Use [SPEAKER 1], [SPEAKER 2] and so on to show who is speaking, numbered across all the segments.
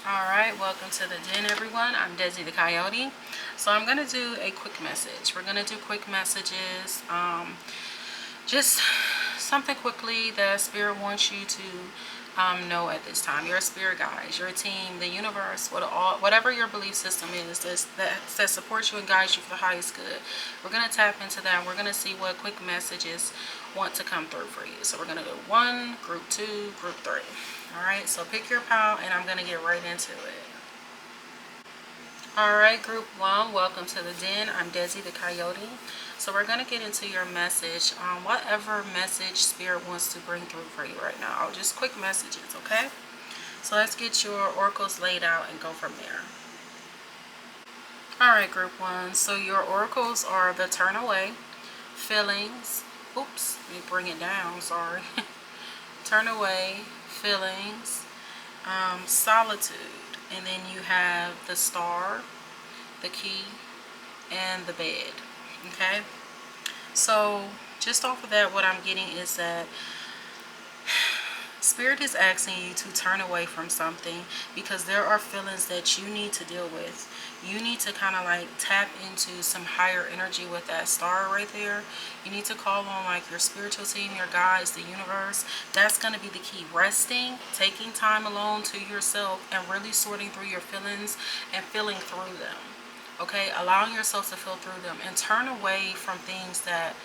[SPEAKER 1] Alright, welcome to the den, everyone. I'm Deszi the Coyote. So I'm going to do a quick message. We're going to do quick messages. Just something quickly that Spirit wants you to know at this time. Your spirit guides, your team, the universe, whatever your belief system is that supports you and guides you for the highest good. We're going to tap into that. We're going to see what quick messages want to come through for you. So we're going to do 1, group 2, group 3. Alright, so pick your pile and I'm going to get right into it. Alright, group 1, welcome to the den. I'm Deszi the Coyote. So we're going to get into your message, whatever message Spirit wants to bring through for you right now. Just quick messages, okay? So let's get your oracles laid out and go from there. Alright, group 1. So your oracles are the turn away, feelings. Oops, let me bring it down, sorry. Turn away, feelings, solitude. And then you have the star, the key, and the bed. Okay? So just off of that, what I'm getting is that Spirit is asking you to turn away from something because there are feelings that you need to deal with. You need to kind of like tap into some higher energy with that star right there. You need to call on like your spiritual team, your guides, the universe. That's going to be the key. Resting, taking time alone to yourself and really sorting through your feelings and feeling through them. Okay, allowing yourself to feel through them and turn away from things that,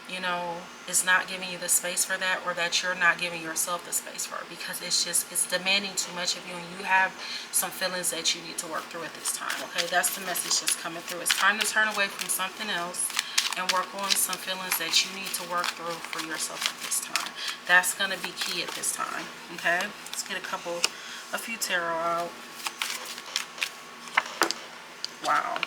[SPEAKER 1] you know, is not giving you the space for that, or that you're not giving yourself the space for, because it's demanding too much of you and you have some feelings that you need to work through at this time. Okay, that's the message that's coming through. It's time to turn away from something else and work on some feelings that you need to work through for yourself at this time. That's going to be key at this time. Okay, let's get a few tarot out. Wow.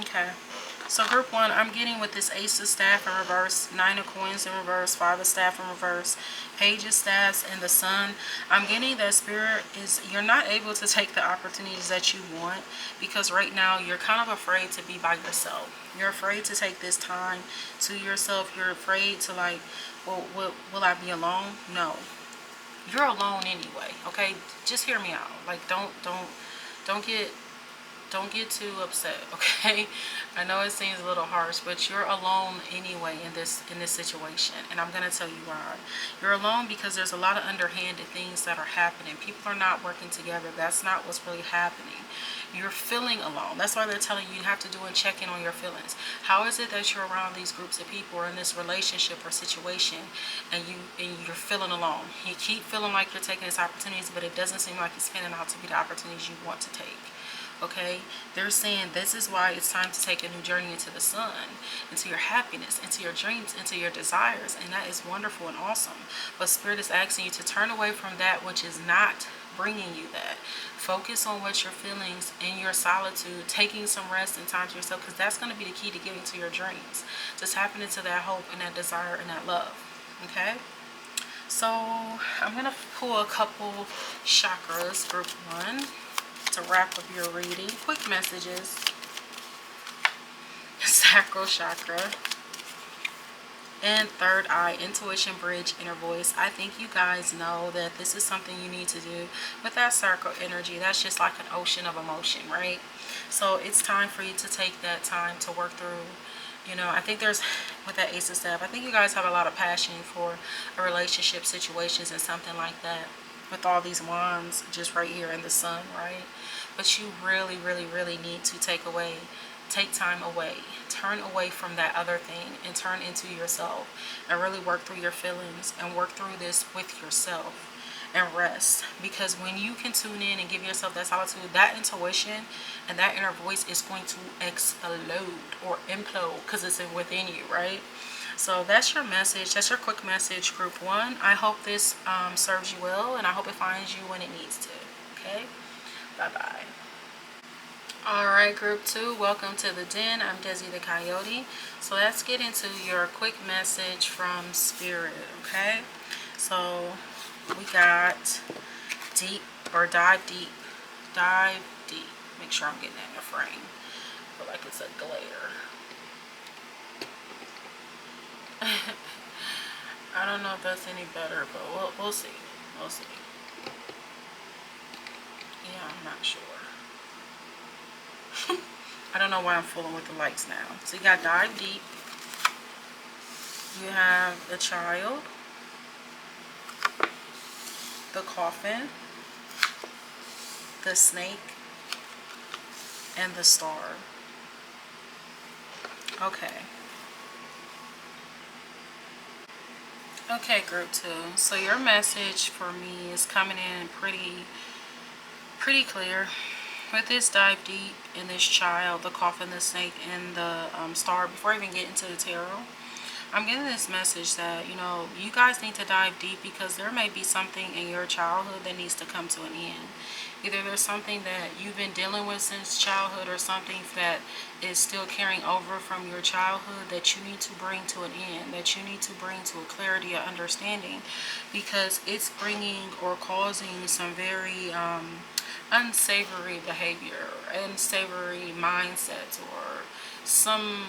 [SPEAKER 1] Okay, so group 1, I'm getting with this Ace of Staff in reverse, 9 of Coins in reverse, 5 of Staff in reverse, Page of Staffs, and the Sun. I'm getting that Spirit is, you're not able to take the opportunities that you want because right now you're kind of afraid to be by yourself. You're afraid to take this time to yourself. You're afraid to like, well, will I be alone? No. You're alone anyway, okay? Just hear me out. Like, don't get too upset, okay? I know it seems a little harsh, but you're alone anyway in this situation, and I'm going to tell you why. You're alone because there's a lot of underhanded things that are happening. People are not working together. That's not what's really happening. You're feeling alone. That's why they're telling you have to do a check-in on your feelings. How is it that you're around these groups of people or in this relationship or situation and you're feeling alone? You keep feeling like you're taking these opportunities, but it doesn't seem like it's panning out to be the opportunities you want to take. Okay, they're saying this is why it's time to take a new journey into the sun, into your happiness, into your dreams, into your desires, and that is wonderful and awesome. But Spirit is asking you to turn away from that which is not bringing you that. Focus on what your feelings in your solitude, taking some rest and time to yourself, because that's going to be the key to getting to your dreams. Just tapping into that hope and that desire and that love. Okay, so I'm going to pull a couple chakras, group 1, to wrap up your reading. Quick messages. Sacral chakra and third eye, intuition, bridge, inner voice. I think you guys know that this is something you need to do with that circle energy. That's just like an ocean of emotion, right? So it's time for you to take that time to work through. You know, I think there's, with that Ace of Staff, I think you guys have a lot of passion for a relationship situations and something like that. With all these wands just right here in the sun, right? But you really, really, really need to take time away, turn away from that other thing and turn into yourself and really work through your feelings and work through this with yourself and rest. Because when you can tune in and give yourself that solitude, that intuition and that inner voice is going to explode or implode because it's within you, right? So that's your message. That's your quick message, group 1. I hope this serves you well, and I hope it finds you when it needs to. Okay? Bye-bye. Alright, group 2, welcome to the den. I'm Deszi the Coyote. So let's get into your quick message from Spirit, okay? So we got deep, or dive deep. Dive deep. Make sure I'm getting that in the frame. I feel like it's a glare. I don't know if that's any better, but we'll see. We'll see. Yeah, I'm not sure. I don't know why I'm fooling with the lights now. So you got Dive Deep. You have the Child, the Coffin, the Snake, and the Star. Okay. Okay, group 2. So your message for me is coming in pretty clear. With this Dive Deep and this Child, the Coffin, the Snake, and the Star, before I even get into the tarot, I'm getting this message that, you know, you guys need to dive deep because there may be something in your childhood that needs to come to an end. Either there's something that you've been dealing with since childhood or something that is still carrying over from your childhood that you need to bring to an end, that you need to bring to a clarity, of understanding, because it's bringing or causing some very unsavory behavior, unsavory mindsets, or some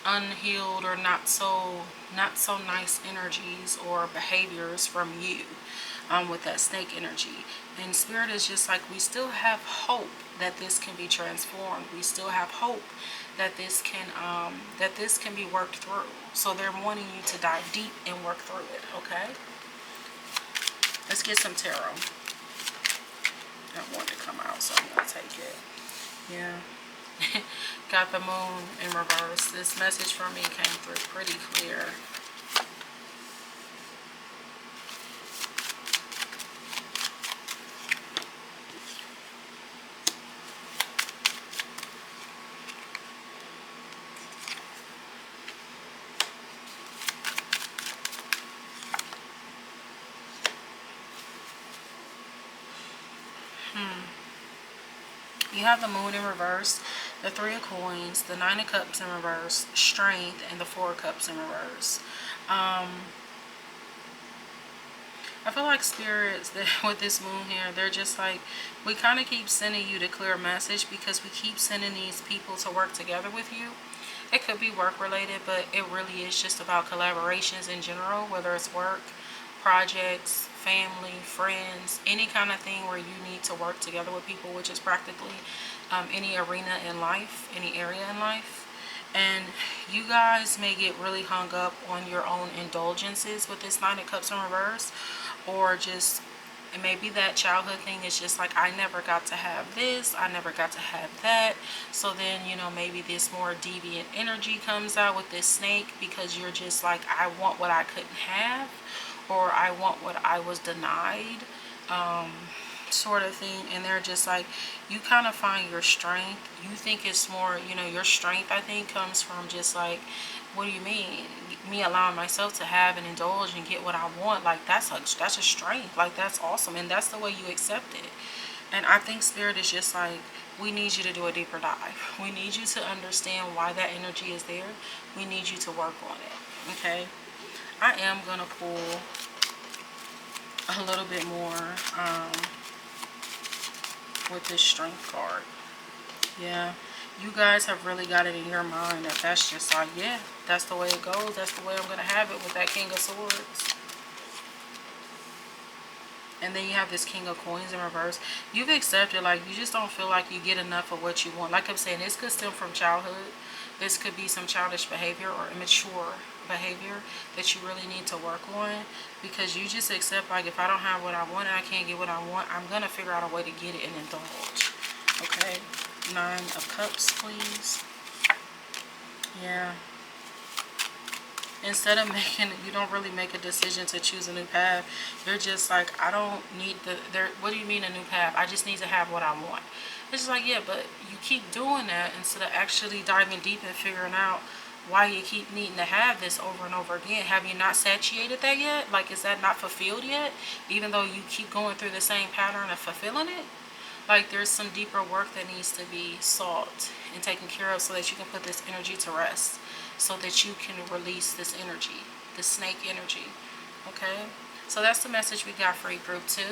[SPEAKER 1] unhealed or not so nice energies or behaviors from you with that snake energy. And Spirit is just like, we still have hope that this can be transformed. We still have hope that this can be worked through. So they're wanting you to dive deep and work through it. Okay, let's get some tarot. I want it to come out, so I'm gonna take it. Yeah. Got the Moon in reverse. This message for me came through pretty clear. You have the Moon in reverse, the Three of Coins, the Nine of Cups in reverse, Strength, and the Four of Cups in reverse. I feel like spirits that with this moon here, they're just like, we kind of keep sending you the clear message because we keep sending these people to work together with you. It could be work related, but it really is just about collaborations in general, whether it's work, projects, family, friends, any kind of thing where you need to work together with people, which is practically any arena in life, any area in life. And you guys may get really hung up on your own indulgences with this Nine of Cups in reverse, or just maybe that childhood thing is just like, I never got to have this, I never got to have that. So then, you know, maybe this more deviant energy comes out with this snake because you're just like, I want what I couldn't have, or I want what I was denied, sort of thing. And they're just like, you kind of find your strength. You think it's more, you know, your strength, I think, comes from just like, what do you mean? Me allowing myself to have and indulge and get what I want, like that's a strength, like that's awesome, and that's the way you accept it. And I think Spirit is just like, we need you to do a deeper dive. We need you to understand why that energy is there. We need you to work on it. Okay, I am gonna pull a little bit more with this Strength card. Yeah, you guys have really got it in your mind that that's just like, yeah, that's the way it goes. That's the way I'm going to have it with that King of Swords. And then you have this King of Coins in reverse. You've accepted, like, you just don't feel like you get enough of what you want. Like I'm saying, this could stem from childhood. This could be some childish behavior or immature behavior that you really need to work on, because you just accept, like, if I don't have what I want and I can't get what I want, I'm going to figure out a way to get it and indulge. Okay, Nine of Cups, please. Yeah. Instead of making, you don't really make a decision to choose a new path. You're just like, I don't need what do you mean a new path? I just need to have what I want. It's just like, yeah, but you keep doing that instead of actually diving deep and figuring out why you keep needing to have this over and over again. Have you not satiated that yet? Like, is that not fulfilled yet? Even though you keep going through the same pattern of fulfilling it? Like, there's some deeper work that needs to be sought and taken care of so that you can put this energy to rest, so that you can release this energy, the snake energy. Okay, so that's the message we got for you, group 2.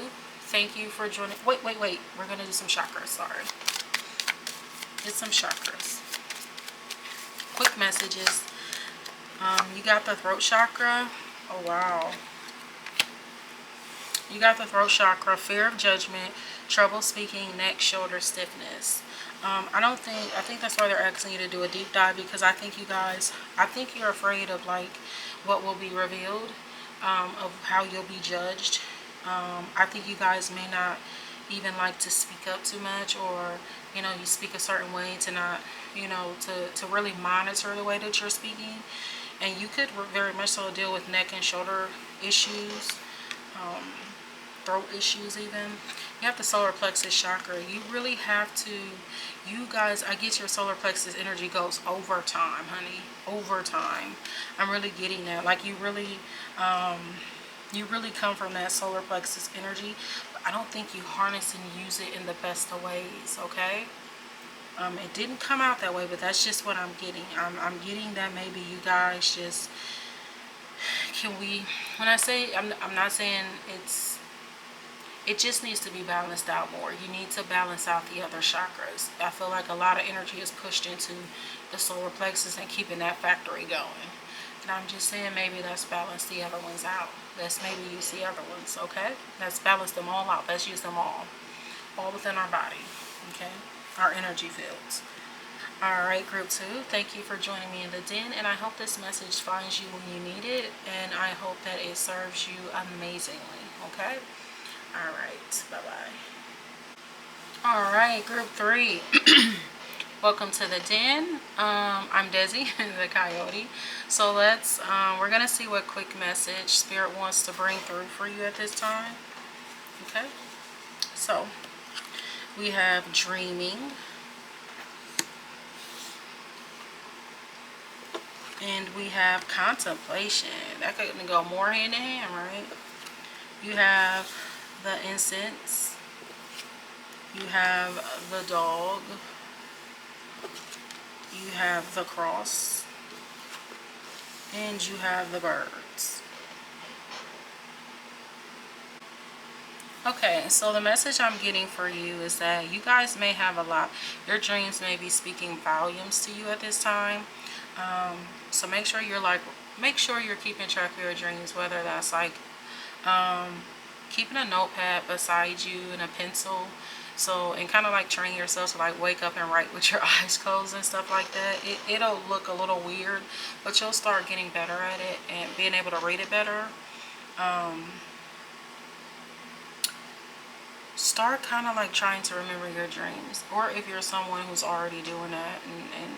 [SPEAKER 1] Thank you for joining. Wait. We're going to do some chakras. Sorry. Get some chakras. Quick messages. You got the throat chakra. Oh, wow. You got the throat chakra, fear of judgment, trouble speaking, neck, shoulder stiffness. I think that's why they're asking you to do a deep dive, because I think you're afraid of like what will be revealed, of how you'll be judged. I think you guys may not even like to speak up too much, or, you know, you speak a certain way to not, you know, to really monitor the way that you're speaking. And you could very much so deal with neck and shoulder issues, throat issues even. You have the solar plexus chakra. You really have to, you guys, I get your solar plexus energy goes over time, honey. Over time. I'm really getting that. Like you really come from that solar plexus energy. But I don't think you harness and use it in the best of ways, okay? It didn't come out that way, but that's just what I'm getting. I'm getting that maybe you guys just, can we, when I say, I'm not saying it just needs to be balanced out more. You need to balance out the other chakras. I feel like a lot of energy is pushed into the solar plexus and keeping that factory going. And I'm just saying maybe let's balance the other ones out. Let's maybe use the other ones, okay? Let's balance them all out. Let's use them all within our body, okay? Our energy fields. Alright, group 2, thank you for joining me in the den, and I hope this message finds you when you need it, and I hope that it serves you amazingly, okay? Alright, bye-bye. Alright, group 3, welcome to the den. I'm Deszi, the Coyote. So let's, we're going to see what quick message Spirit wants to bring through for you at this time, okay? So, we have dreaming, and we have contemplation. That could go more hand in hand, right? You have the incense, you have the dog, you have the cross, and you have the birds. Okay, so the message I'm getting for you is that you guys may have a lot, your dreams may be speaking volumes to you at this time. So make sure you're keeping track of your dreams, whether that's like keeping a notepad beside you and a pencil, so, and kind of like train yourself to like wake up and write with your eyes closed and stuff like that. It'll look a little weird, but you'll start getting better at it and being able to read it better. Start kind of like trying to remember your dreams, or if you're someone who's already doing that and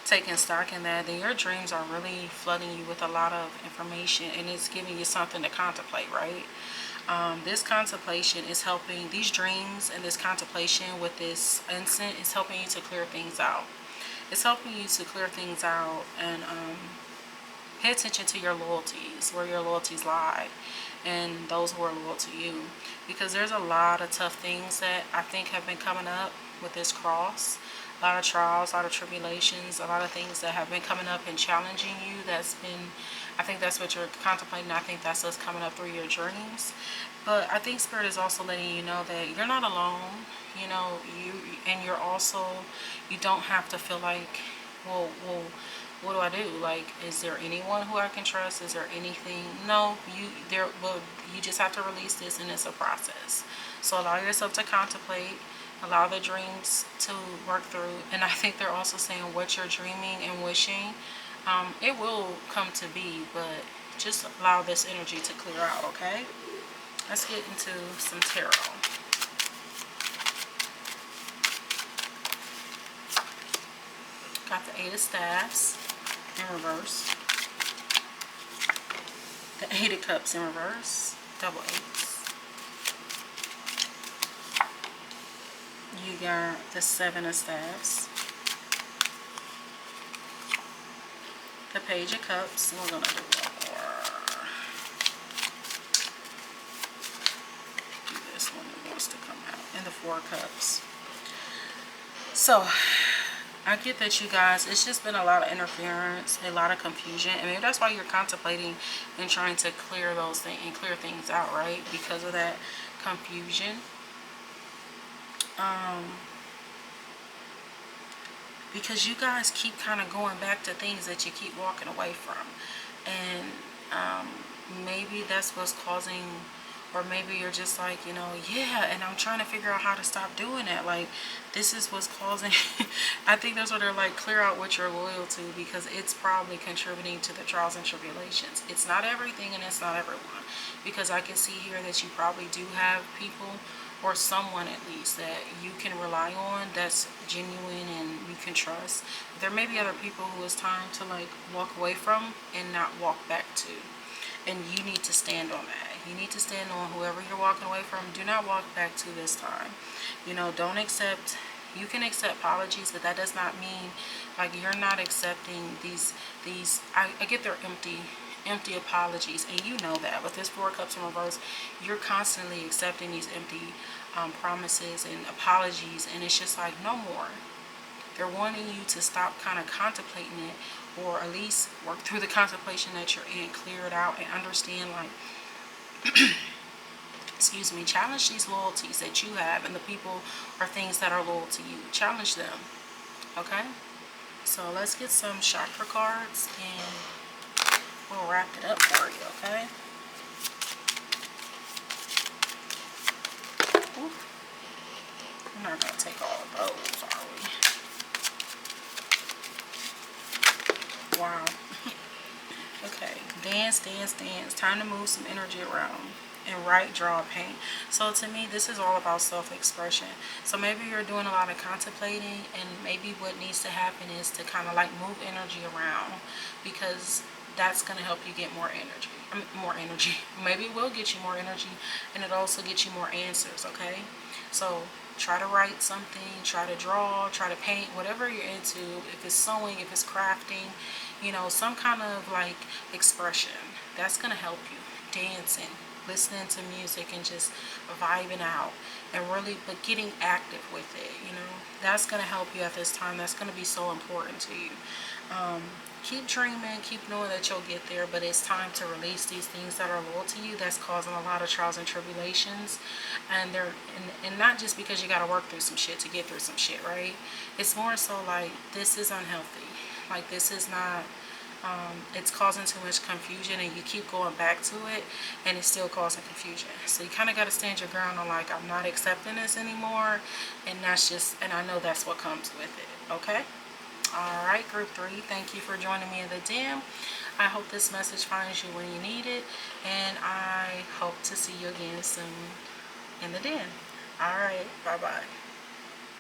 [SPEAKER 1] taking stock in that, then your dreams are really flooding you with a lot of information, and it's giving you something to contemplate, right? This contemplation is helping, these dreams and this contemplation with this incense is helping you to clear things out. It's helping you to clear things out and pay attention to your loyalties, where your loyalties lie, and those who are loyal to you. Because there's a lot of tough things that I think have been coming up with this cross. A lot of trials, a lot of tribulations, a lot of things that have been coming up and challenging you. I think that's what you're contemplating. I think that's what's coming up through your dreams. But I think Spirit is also letting you know that you're not alone. You know, you don't have to feel like, well, what do I do? Like, is there anyone who I can trust? Is there anything? No, you just have to release this, and it's a process. So allow yourself to contemplate, allow the dreams to work through. And I think they're also saying what you're dreaming and wishing, it will come to be, but just allow this energy to clear out, okay? Let's get into some tarot. Got the 8 of Staffs in reverse, the 8 of Cups in reverse, double 8s. You got the 7 of Staffs, the Page of Cups, and we're going to do one more. Do this one that wants to come out, and the 4 of Cups. So, I get that, you guys, it's just been a lot of interference, a lot of confusion, and maybe that's why you're contemplating and trying to clear those things and clear things out, right? Because of that confusion. Because you guys keep kind of going back to things that you keep walking away from. And maybe that's what's causing, or maybe you're just like, you know, yeah, and I'm trying to figure out how to stop doing that. Like, this is what's causing. I think that's what they're like, clear out what you're loyal to, because it's probably contributing to the trials and tribulations. It's not everything and it's not everyone, because I can see here that you probably do have people, or someone at least, that you can rely on, that's genuine and you can trust. There may be other people who it's time to like walk away from and not walk back to. And you need to stand on that. You need to stand on whoever you're walking away from. Do not walk back to this time. You know, don't accept, you can accept apologies, but that does not mean like you're not accepting these I get they're empty apologies, and you know that. With this Four of Cups in reverse, you're constantly accepting these empty promises and apologies, and it's just like, no more. They're wanting you to stop kind of contemplating it, or at least work through the contemplation that you're in, clear it out, and understand, like, excuse me, challenge these loyalties that you have and the people or things that are loyal to you. Challenge them. Okay? So let's get some chakra cards and we'll wrap it up for you, okay? Ooh. We're not going to take all of those, are we? Wow. Okay. Dance, dance, dance. Time to move some energy around. And write, draw, paint. So to me, this is all about self-expression. So maybe you're doing a lot of contemplating, and maybe what needs to happen is to kind of like move energy around, because that's going to help you get more energy. More energy. Maybe it will get you more energy, and it also get you more answers, okay? So try to write something, try to draw, try to paint, whatever you're into. If it's sewing, if it's crafting, you know, some kind of like expression. That's going to help you. Dancing, listening to music, and just vibing out, and really, but getting active with it, you know, that's going to help you at this time. That's going to be so important to you. Keep dreaming, keep knowing that you'll get there, but it's time to release these things that are loyal to you that's causing a lot of trials and tribulations. And they're and not just because you got to work through some shit to get through some shit, right? It's more so like, this is unhealthy. Like, this is not, it's causing too much confusion, and you keep going back to it, and it's still causing confusion. So you kind of got to stand your ground on, like, I'm not accepting this anymore, and that's just, and I know that's what comes with it, okay? All right, group 3, thank you for joining me in the den. I hope this message finds you when you need it, and I hope to see you again soon in the den. All right, bye-bye.